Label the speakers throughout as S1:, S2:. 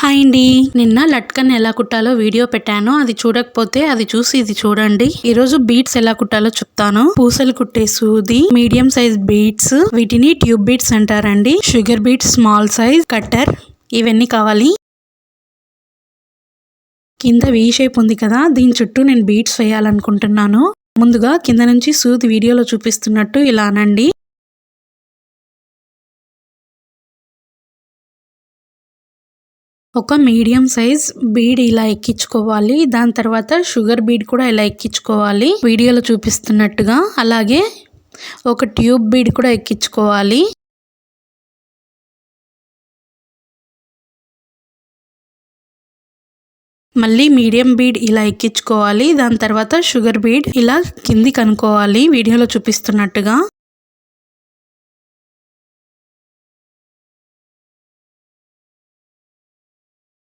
S1: Hi అండి, నిన్న లట్కన్ ఎలా కుట్టాలో వీడియో పెట్టాను. అది చూడకపోతే అది చూసి ఇది చూడండి. ఈ రోజు బీడ్స్ ఎలా కుట్టాలో చెప్తాను. పూసలు కుట్టే సూది, మీడియం సైజ్ బీడ్స్, వీటిని ట్యూబ్ బీడ్స్ అంటారండి. Sugar beads, small size, cutter, ఇవన్నీ కావాలి. కింద వీ షేప్ ఉంది కదా, దీని చుట్టూ నేను బీడ్స్ వేయాలనుకుంటున్నాను. ముందుగా కింద నుంచి సూది వీడియోలో చూపిస్తున్నట్టు ఇలా అనండి. ఒక మీడియం సైజ్ బీడ్ ఇలా ఎక్కించుకోవాలి. దాని తర్వాత షుగర్ బీడ్ కూడా ఇలా ఎక్కించుకోవాలి వీడియోలో చూపిస్తున్నట్టుగా. అలాగే ఒక ట్యూబ్ బీడ్ కూడా ఎక్కించుకోవాలి. మళ్ళీ మీడియం బీడ్ ఇలా ఎక్కించుకోవాలి. దాని తర్వాత షుగర్ బీడ్ ఇలా కిందికి అనుకోవాలి వీడియోలో చూపిస్తున్నట్టుగా.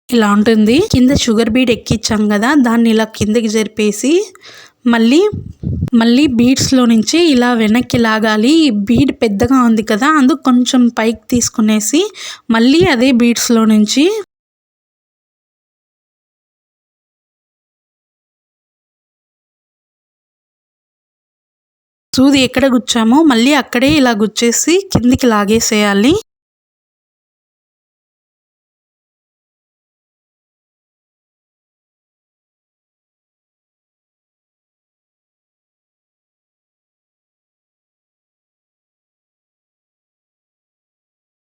S1: ఇలా ఉంటుంది. కింద షుగర్ బీడ్ ఎక్కించాం కదా, దాన్ని ఇలా కిందకి జరిపేసి మళ్ళీ బీడ్స్లో నుంచి ఇలా వెనక్కి లాగాలి. బీడ్ పెద్దగా ఉంది కదా, అందుకు కొంచెం పైకి తీసుకునేసి మళ్ళీ అదే బీడ్స్లో నుంచి సూది ఎక్కడ గుచ్చామో మళ్ళీ అక్కడే ఇలా గుచ్చేసి కిందికి లాగేసేయాలి.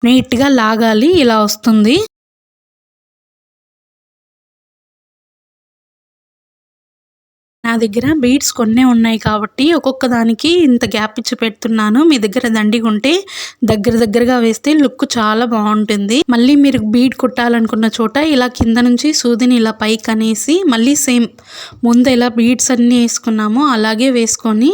S1: నీట్గా లాగాలి, ఇలా వస్తుంది. నా దగ్గర బీడ్స్ కొన్నే ఉన్నాయి కాబట్టి ఒక్కొక్క దానికి ఇంత గ్యాప్ ఇచ్చి పెడుతున్నాను. మీ దగ్గర దండిగా ఉంటే దగ్గరగా వేస్తే లుక్ చాలా బాగుంటుంది. మళ్ళీ మీరు బీడ్ కుట్టాలనుకున్న చోట ఇలా కింద నుంచి సూదిని ఇలా పైకి అనేసి మళ్ళీ సేమ్ ముందు ఎలా బీడ్స్ అన్నీ వేసుకున్నామో అలాగే వేసుకొని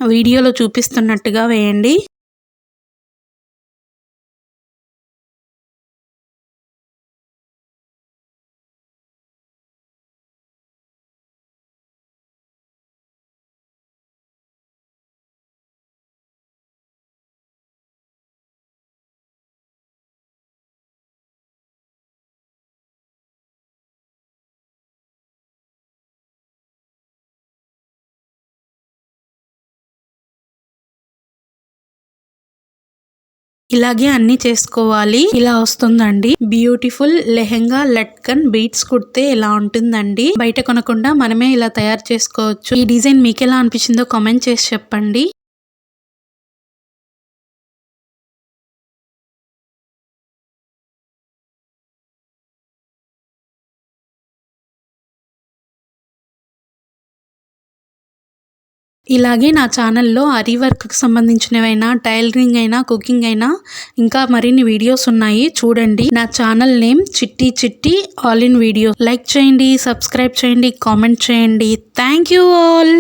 S1: వీడియోలో చూపిస్తున్నట్టుగా వేయండి. ఇలాగే అన్ని చేసుకోవాలి. ఇలా వస్తుందండి బ్యూటిఫుల్ లెహెంగా లట్కన్ బీడ్స్ కుడితే ఇలా ఉంటుందండి. బయట కొనకుండా మనమే ఇలా తయారు చేసుకోవచ్చు. ఈ డిజైన్ మీకు ఎలా అనిపించిందో కామెంట్ చేసి చెప్పండి. ఇలాగే నా ఛానల్లో అరీ వర్క్కి సంబంధించినవైనా, టైలరింగ్ అయినా, కుకింగ్ అయినా ఇంకా మరిన్ని వీడియోస్ ఉన్నాయి, చూడండి. నా ఛానల్ నేమ్ చిట్టి ఆల్ ఇన్ వీడియో. లైక్ చేయండి, సబ్స్క్రైబ్ చేయండి, కామెంట్ చేయండి. Thank you all.